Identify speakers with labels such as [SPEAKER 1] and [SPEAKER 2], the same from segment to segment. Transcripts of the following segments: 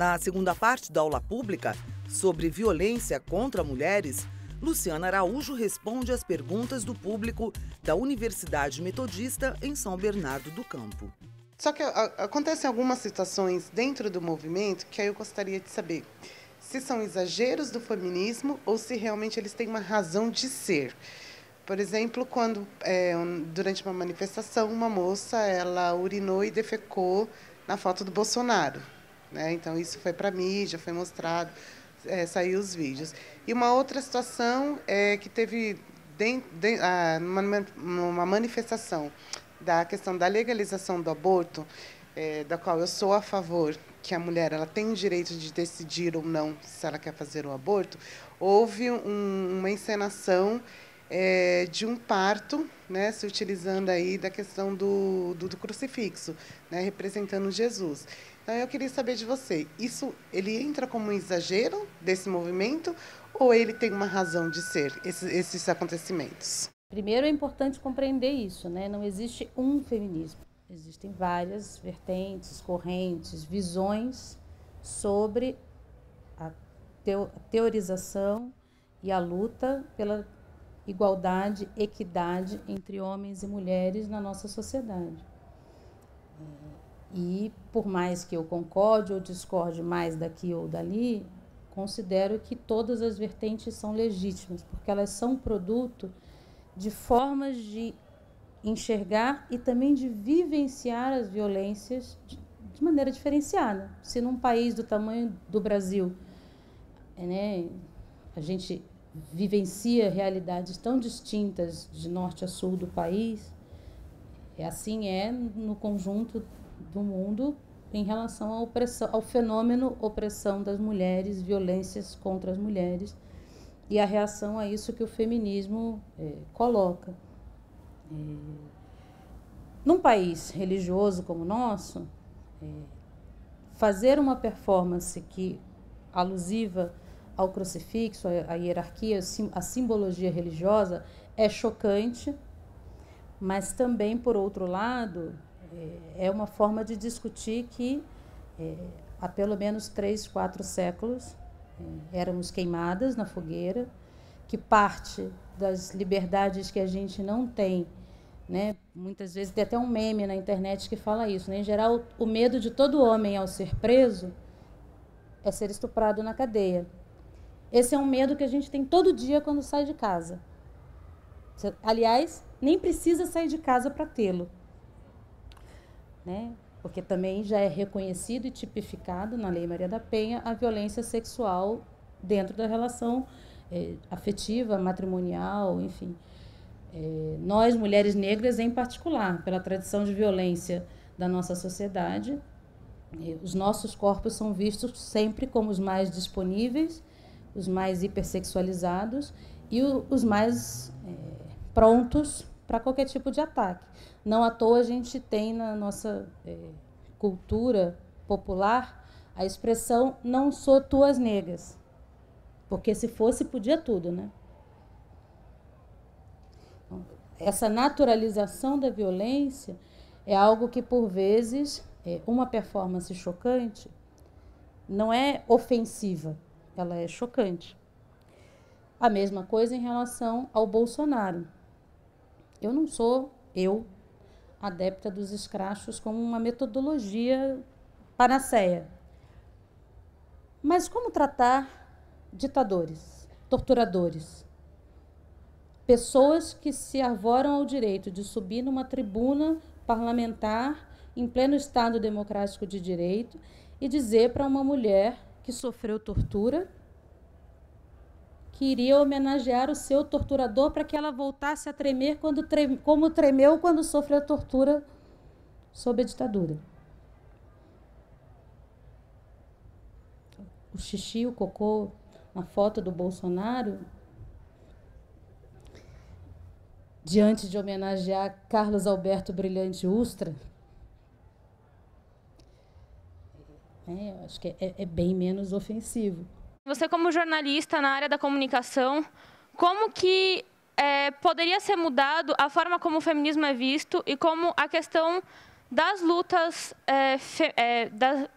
[SPEAKER 1] Na segunda parte da aula pública sobre violência contra mulheres, Luciana Araújo responde às perguntas do público da Universidade Metodista em São Bernardo do Campo.
[SPEAKER 2] Só que acontecem algumas situações dentro do movimento que aí eu gostaria de saber se são exageros do feminismo ou se realmente eles têm uma razão de ser. Por exemplo, quando durante uma manifestação uma moça ela urinou e defecou na foto do Bolsonaro, né? Então isso foi para a mídia, foi mostrado, saiu os vídeos. E uma outra situação é que teve uma manifestação da questão da legalização do aborto, da qual eu sou a favor, que a mulher ela tem o direito de decidir ou não se ela quer fazer o aborto. Houve uma encenação de um parto, né, se utilizando aí da questão do crucifixo, né, representando Jesus. Então, eu queria saber de você, isso ele entra como um exagero desse movimento ou ele tem uma razão de ser, esses acontecimentos?
[SPEAKER 3] Primeiro, é importante compreender isso, né? Não existe um feminismo. Existem várias vertentes, correntes, visões sobre a teorização e a luta pela igualdade, equidade entre homens e mulheres na nossa sociedade. E, por mais que eu concorde ou discorde mais daqui ou dali, considero que todas as vertentes são legítimas, porque elas são produto de formas de enxergar e também de vivenciar as violências de maneira diferenciada. Se num país do tamanho do Brasil, né, a gente vivencia realidades tão distintas de norte a sul do país, assim no conjunto do mundo em relação à opressão, ao fenômeno opressão das mulheres, violências contra as mulheres e a reação a isso que o feminismo coloca. Num país religioso como o nosso, fazer uma performance que alusiva ao crucifixo, à hierarquia, à simbologia religiosa, é chocante, mas também, por outro lado, é uma forma de discutir que há pelo menos 3, 4 séculos éramos queimadas na fogueira, que parte das liberdades que a gente não tem, né? Muitas vezes tem até um meme na internet que fala isso, né? Em geral, o medo de todo homem ao ser preso é ser estuprado na cadeia. Esse é um medo que a gente tem todo dia quando sai de casa. Aliás, nem precisa sair de casa para tê-lo, né? Porque também já é reconhecido e tipificado na Lei Maria da Penha a violência sexual dentro da relação afetiva, matrimonial, enfim. Nós, mulheres negras, em particular, pela tradição de violência da nossa sociedade, os nossos corpos são vistos sempre como os mais disponíveis, os mais hipersexualizados e os mais prontos para qualquer tipo de ataque. Não à toa a gente tem na nossa cultura popular a expressão "não sou tuas negas", porque se fosse podia tudo, né? Essa naturalização da violência é algo que, por vezes, uma performance chocante não é ofensiva, ela é chocante. A mesma coisa em relação ao Bolsonaro. Eu não sou, adepta dos escrachos como uma metodologia panaceia. Mas como tratar ditadores, torturadores? Pessoas que se arvoram ao direito de subir numa tribuna parlamentar em pleno Estado democrático de direito e dizer para uma mulher que sofreu tortura que iria homenagear o seu torturador para que ela voltasse a tremer como tremeu quando sofreu tortura sob a ditadura. O xixi, o cocô na foto do Bolsonaro, diante de homenagear Carlos Alberto Brilhante Ustra, eu acho que é bem menos ofensivo.
[SPEAKER 4] Você, como jornalista na área da comunicação, como que poderia ser mudado a forma como o feminismo é visto e como a questão das lutas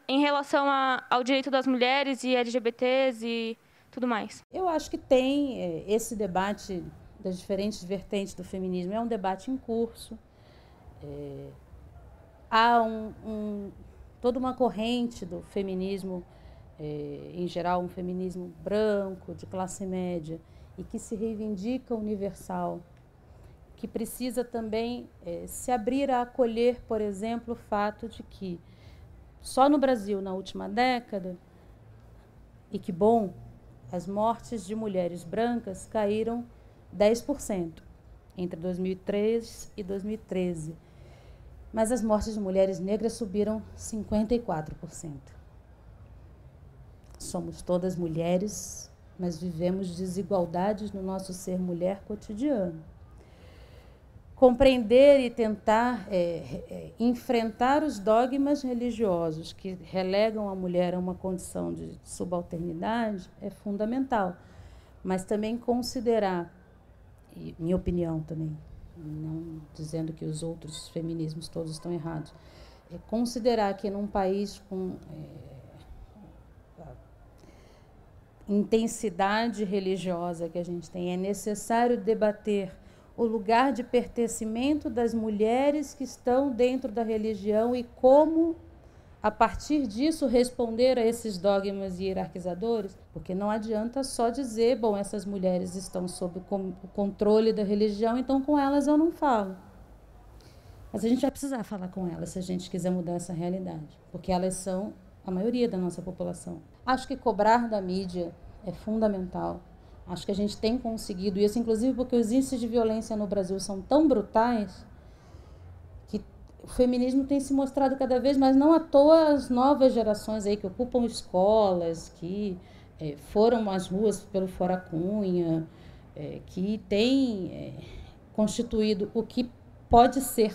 [SPEAKER 4] em relação ao direito das mulheres e LGBTs e tudo mais?
[SPEAKER 3] Eu acho que tem esse debate das diferentes vertentes do feminismo, é um debate em curso. Há toda uma corrente do feminismo, em geral um feminismo branco, de classe média, e que se reivindica universal, que precisa também se abrir a acolher, por exemplo, o fato de que só no Brasil, na última década, e que bom, as mortes de mulheres brancas caíram 10% entre 2003 e 2013. Mas as mortes de mulheres negras subiram 54%. Somos todas mulheres, mas vivemos desigualdades no nosso ser mulher cotidiano. Compreender e tentar enfrentar os dogmas religiosos que relegam a mulher a uma condição de subalternidade é fundamental, mas também considerar, e minha opinião também, não dizendo que os outros feminismos todos estão errados, considerar que num país com intensidade religiosa que a gente tem, é necessário debater o lugar de pertencimento das mulheres que estão dentro da religião e como, a partir disso, responder a esses dogmas hierarquizadores, porque não adianta só dizer, bom, essas mulheres estão sob o controle da religião, então com elas eu não falo. Mas a gente vai precisar falar com elas se a gente quiser mudar essa realidade, porque elas são a maioria da nossa população. Acho que cobrar da mídia é fundamental. Acho que a gente tem conseguido isso, inclusive porque os índices de violência no Brasil são tão brutais que o feminismo tem se mostrado cada vez mais, não à toa as novas gerações aí que ocupam escolas, que foram às ruas pelo Fora Cunha, que têm constituído o que pode ser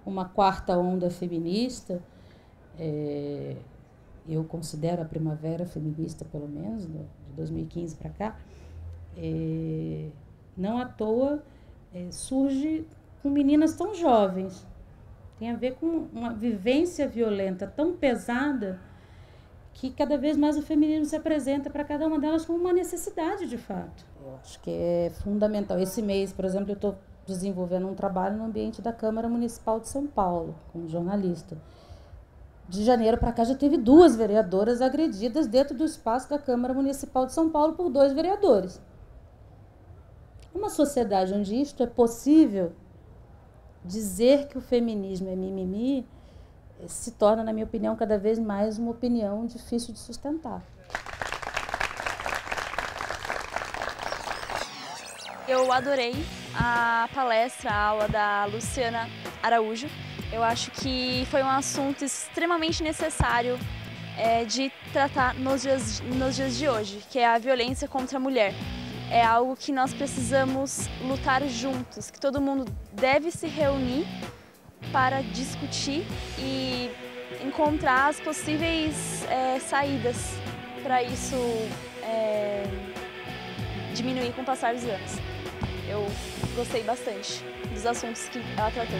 [SPEAKER 3] uma quarta onda feminista. Eu considero a primavera feminista, pelo menos, de 2015 para cá. Não à toa surge com meninas tão jovens. Tem a ver com uma vivência violenta tão pesada que cada vez mais o feminismo se apresenta para cada uma delas como uma necessidade de fato. Eu acho que é fundamental. Esse mês, por exemplo, eu estou desenvolvendo um trabalho no ambiente da Câmara Municipal de São Paulo, como jornalista. De janeiro para cá já teve 2 vereadoras agredidas dentro do espaço da Câmara Municipal de São Paulo por 2 vereadores. Uma sociedade onde isto é possível, dizer que o feminismo é mimimi se torna, na minha opinião, cada vez mais uma opinião difícil de sustentar.
[SPEAKER 5] Eu adorei a palestra, a aula da Luciana Araújo. Eu acho que foi um assunto extremamente necessário de tratar nos dias de hoje, que é a violência contra a mulher. É algo que nós precisamos lutar juntos, que todo mundo deve se reunir para discutir e encontrar as possíveis saídas para isso diminuir com o passar dos anos. Eu gostei bastante dos assuntos que ela tratou.